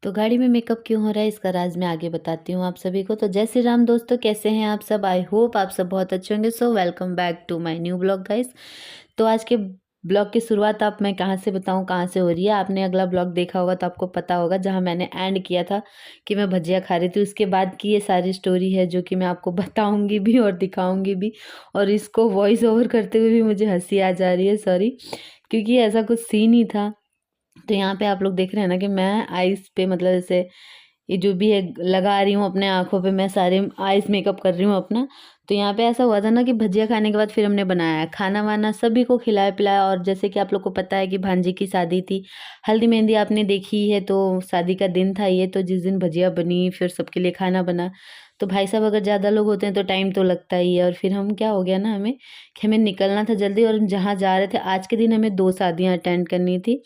तो गाड़ी में मेकअप क्यों हो रहा है इसका राज मैं आगे बताती हूँ आप सभी को। तो जय श्री राम दोस्तों, कैसे हैं आप सब? आई होप आप सब बहुत अच्छे होंगे। So welcome back to my new blog guys. तो आज के ब्लॉग की शुरुआत आप मैं कहाँ से बताऊँ कहाँ से हो रही है। आपने अगला ब्लॉग देखा होगा तो आपको पता होगा, जहाँ मैंने एंड किया था कि मैं भजिया खा रही थी। उसके बाद की ये सारी स्टोरी है जो कि मैं आपको बताऊँगी भी और दिखाऊँगी भी। और इसको वॉइस ओवर करते हुए भी मुझे हंसी आ जा रही है, सॉरी, क्योंकि ऐसा कुछ सीन ही था। तो यहाँ पे आप लोग देख रहे हैं ना कि मैं आइस पे मतलब जैसे ये जो भी है लगा रही हूँ अपने आँखों पे, मैं सारे आइस मेकअप कर रही हूँ अपना। तो यहाँ पे ऐसा हुआ था ना कि भजिया खाने के बाद फिर हमने बनाया खाना वाना, सभी को खिलाया पिलाया। और जैसे कि आप लोग को पता है कि भांजी की शादी थी, हल्दी मेहंदी आपने देखी है, तो शादी का दिन था ये। तो जिस दिन भजिया बनी फिर सबके लिए खाना बना। तो भाई साहब अगर ज़्यादा लोग होते हैं तो टाइम तो लगता ही है। और फिर हम क्या हो गया ना, हमें कि हमें निकलना था जल्दी। और हम जहाँ जा रहे थे आज के दिन हमें 2 शादियाँ अटेंड करनी थी।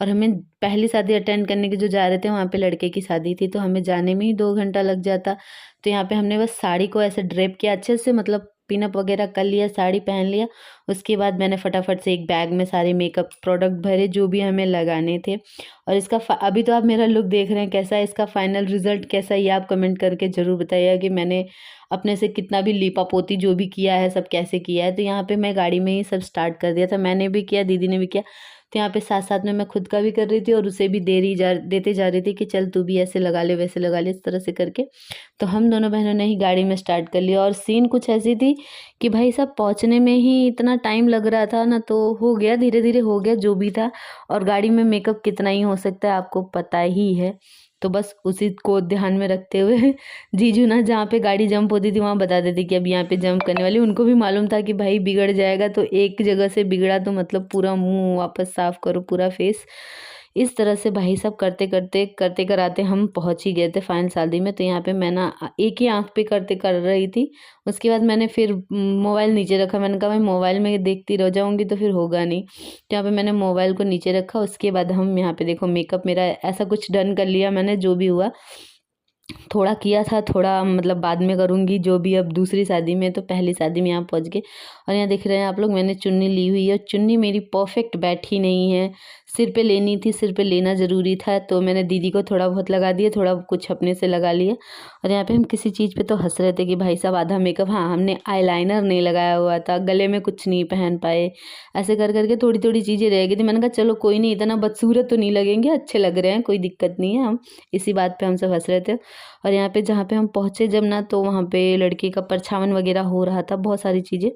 और हमें पहली शादी अटेंड करने के जो जा रहे थे वहाँ पे लड़के की शादी थी, तो हमें जाने में ही 2 घंटा लग जाता। तो यहाँ पे हमने बस साड़ी को ऐसे ड्रेप किया अच्छे से, मतलब पिनअप वगैरह कर लिया, साड़ी पहन लिया। उसके बाद मैंने फटाफट से एक बैग में सारे मेकअप प्रोडक्ट भरे जो भी हमें लगाने थे। और इसका अभी तो आप मेरा लुक देख रहे हैं कैसा है, इसका फाइनल रिजल्ट कैसा है ये आप कमेंट करके ज़रूर बताइएगा कि मैंने अपने से कितना भी लीपा पोती जो भी किया है सब कैसे किया है। तो यहाँ पे मैं गाड़ी में ही सब स्टार्ट कर दिया था, मैंने भी किया, दीदी ने भी किया। तो यहाँ पे साथ साथ में मैं खुद का भी कर रही थी और उसे भी देते जा रही थी कि चल तू भी ऐसे लगा ले वैसे लगा ले, इस तरह से करके। तो हम दोनों बहनों ने ही गाड़ी में स्टार्ट कर लिया। और सीन कुछ ऐसी थी कि भाई साहब पहुँचने में ही इतना टाइम लग रहा था ना, तो हो गया, धीरे धीरे हो गया जो भी था। और गाड़ी में मेकअप कितना ही हो सकता है आपको पता ही है। तो बस उसी को ध्यान में रखते हुए जीजू ना जहाँ पे गाड़ी जंप होती थी वहाँ बता देती कि अब यहाँ पे जंप करने वाली। उनको भी मालूम था कि भाई बिगड़ जाएगा, तो एक जगह से बिगड़ा तो मतलब पूरा मुंह वापस साफ करो, पूरा फेस। इस तरह से भाई सब करते करते करते कराते हम पहुंच ही गए थे फाइनल शादी में। तो यहाँ पे मैं ना एक ही आंख पे करते कर रही थी। उसके बाद मैंने फिर मोबाइल नीचे रखा, मैंने कहा मैं मोबाइल में देखती रह जाऊंगी तो फिर होगा नहीं। तो यहाँ पे मैंने मोबाइल को नीचे रखा। उसके बाद हम यहाँ पे देखो मेकअप मेरा ऐसा कुछ डन कर लिया मैंने, जो भी हुआ थोड़ा किया था, थोड़ा मतलब बाद में करूँगी जो भी। अब दूसरी शादी में, तो पहली शादी में यहाँ पहुँच गए। और यहाँ देख रहे हैं आप लोग मैंने चुन्नी ली हुई है। चुन्नी मेरी परफेक्ट बैठी नहीं है, सिर पे लेनी थी, सिर पे लेना ज़रूरी था। तो मैंने दीदी को थोड़ा बहुत लगा दिया, थोड़ा कुछ अपने से लगा लिया। और यहाँ पे हम किसी चीज़ पे तो हंस रहे थे कि भाई साहब आधा मेकअप, हाँ हमने आईलाइनर नहीं लगाया हुआ था, गले में कुछ नहीं पहन पाए, ऐसे कर करके थोड़ी थोड़ी चीज़ें रह गई थी। मैंने कहा चलो कोई नहीं, इतना बदसूरत तो नहीं लगेंगे, अच्छे लग रहे हैं, कोई दिक्कत नहीं है। हम इसी बात पे हम सब हंस रहे थे। और यहाँ पे जहाँ पे हम पहुँचे जब ना, तो वहाँ पे लड़की का परछावन वगैरह हो रहा था, बहुत सारी चीज़ें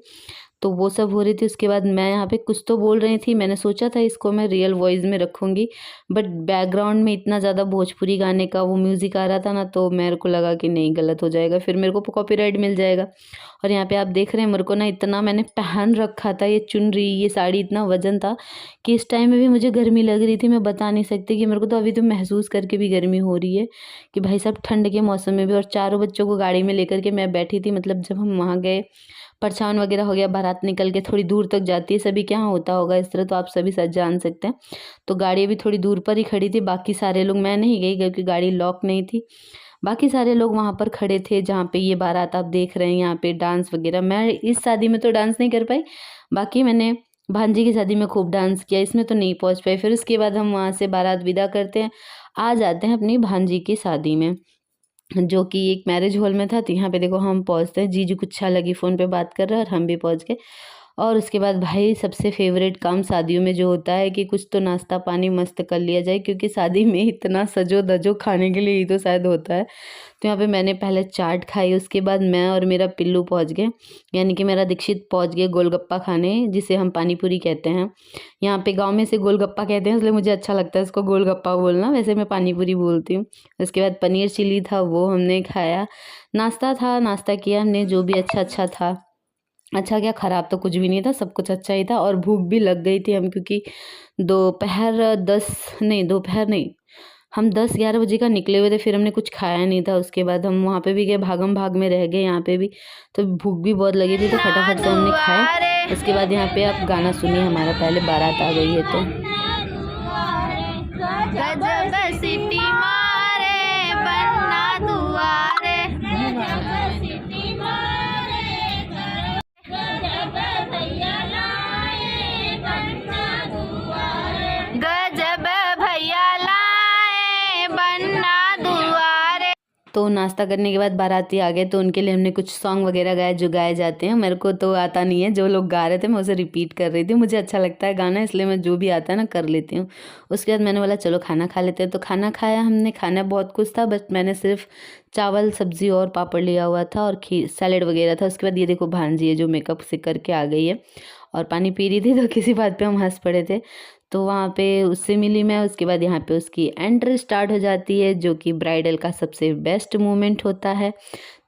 तो वो सब हो रही थी। उसके बाद मैं यहाँ पे कुछ तो बोल रही थी, मैंने सोचा था इसको मैं रियल वॉइस में रखूँगी, बट बैकग्राउंड में इतना ज़्यादा भोजपुरी गाने का वो म्यूज़िक आ रहा था ना, तो मेरे को लगा कि नहीं गलत हो जाएगा, फिर मेरे को कॉपीराइट मिल जाएगा। और यहाँ पे आप देख रहे हैं मेरे को ना इतना मैंने पहन रखा था, ये चुनरी ये साड़ी इतना वजन था कि इस टाइम में भी मुझे गर्मी लग रही थी। मैं बता नहीं सकती कि मेरे को तो अभी तो महसूस करके भी गर्मी हो रही है कि भाई साहब ठंड के मौसम में भी। और चारों बच्चों को गाड़ी में लेकर के मैं बैठी थी, मतलब जब हम वहाँ गए परछावन वगैरह हो गया, बारात निकल के थोड़ी दूर तक जाती है, सभी के यहाँ होता होगा इस तरह, तो आप सभी सच जान सकते हैं। तो गाड़ी अभी थोड़ी दूर पर ही खड़ी थी, बाकी सारे लोग, मैं नहीं गई क्योंकि गाड़ी लॉक नहीं थी, बाकी सारे लोग वहाँ पर खड़े थे जहाँ पे ये बारात आप देख रहे हैं। यहाँ पे डांस वगैरह, मैं इस शादी में तो डांस नहीं कर पाई, बाकी मैंने भांजी की शादी में खूब डांस किया, इसमें तो नहीं पहुँच पाई। फिर उसके बाद हम वहाँ से बारात विदा करते हैं, आ जाते हैं अपनी भांजी की शादी में, जो कि एक मैरिज हॉल में था। तो यहाँ पे देखो हम पहुँचते हैं, जीजू कुछ अच्छा लगी फ़ोन पे बात कर रहा है और हम भी पहुँच गए। और उसके बाद भाई सबसे फेवरेट काम शादियों में जो होता है कि कुछ तो नाश्ता पानी मस्त कर लिया जाए, क्योंकि शादी में इतना सजो धजो खाने के लिए ही तो शायद होता है। तो यहाँ पे मैंने पहले चाट खाई, उसके बाद मैं और मेरा पिल्लू पहुँच गए, यानी कि मेरा दीक्षित पहुँच गए गोलगप्पा खाने, जिसे हम पानी पूरी कहते हैं। यहाँ पे गाँव में से गोलगप्पा कहते हैं, इसलिए मुझे अच्छा लगता है इसको गोलगप्पा बोलना, वैसे मैं पानी पूरी बोलती हूँ। उसके बाद पनीर चिली था वो हमने खाया, नाश्ता था, नाश्ता किया हमने, जो भी अच्छा था। अच्छा क्या, ख़राब तो कुछ भी नहीं था, सब कुछ अच्छा ही था। और भूख भी लग गई थी हम, क्योंकि दोपहर नहीं, हम 10-11 बजे का निकले हुए थे, फिर हमने कुछ खाया नहीं था। उसके बाद हम वहाँ पे भी गए, भागम भाग में रह गए यहाँ पे भी, तो भूख भी बहुत लगी थी, तो फटाफट से हमने खाया। उसके बाद यहाँ पे आप गाना सुनिए हमारा, पहले बारात आ गई है तो गजब सिटी मारे बन्ना दुआरे, गजब भैया लाए बन्ना दुआरे। तो नाश्ता करने के बाद बाराती आ गए, तो उनके लिए हमने कुछ सॉन्ग वगैरह गाए जो गाए जाते हैं। मेरे को तो आता नहीं है, जो लोग गा रहे थे मैं उसे रिपीट कर रही थी। मुझे अच्छा लगता है गाना, इसलिए मैं जो भी आता है ना कर लेती हूँ। उसके बाद मैंने बोला चलो खाना खा लेते हैं, तो खाना खाया हमने। खाना बहुत कुछ था, बस मैंने सिर्फ चावल सब्जी और पापड़ लिया हुआ था और खीर सैलेड वगैरह था। उसके बाद ये देखो भांजी है जो मेकअप से करके आ गई है और पानी पी रही थी, तो किसी बात पे हम हंस पड़े थे। तो वहाँ पे उससे मिली मैं। उसके बाद यहाँ पे उसकी एंट्री स्टार्ट हो जाती है, जो कि ब्राइडल का सबसे बेस्ट मोमेंट होता है।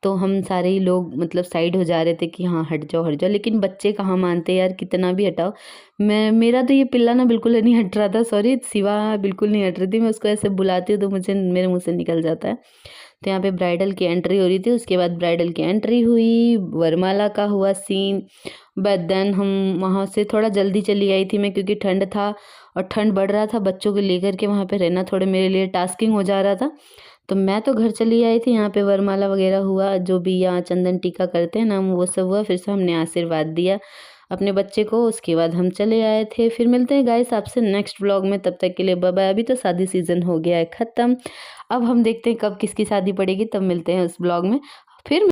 तो हम सारे ही लोग मतलब साइड हो जा रहे थे कि हाँ हट जाओ हट जाओ, लेकिन बच्चे कहाँ मानते यार, कितना भी हटाओ। मेरा तो ये पिल्ला ना बिल्कुल नहीं हट रहा था, सॉरी शिवा बिल्कुल नहीं हट रही थी। मैं उसको ऐसे बुलाती हूँ तो मुझे मेरे मुँह से निकल जाता है। तो यहाँ पे ब्राइडल की एंट्री हो रही थी। उसके बाद ब्राइडल की एंट्री हुई, वरमाला का हुआ सीन। बट देन हम वहाँ से थोड़ा जल्दी चली आई थी मैं, क्योंकि ठंड था और ठंड बढ़ रहा था। बच्चों को लेकर के वहाँ पे रहना थोड़ा मेरे लिए टास्किंग हो जा रहा था, तो मैं तो घर चली आई थी। यहाँ पे वरमाला वगैरह हुआ, जो भी यहाँ चंदन टीका करते हैं ना वो सब हुआ। फिर से हमने आशीर्वाद दिया अपने बच्चे को। उसके बाद हम चले आए थे। फिर मिलते हैं गाइस आपसे नेक्स्ट व्लॉग में, तब तक के लिए बाय बाय। अभी तो शादी सीजन हो गया है ख़त्म, अब हम देखते हैं कब किसकी शादी पड़ेगी, तब मिलते हैं उस ब्लॉग में फिर।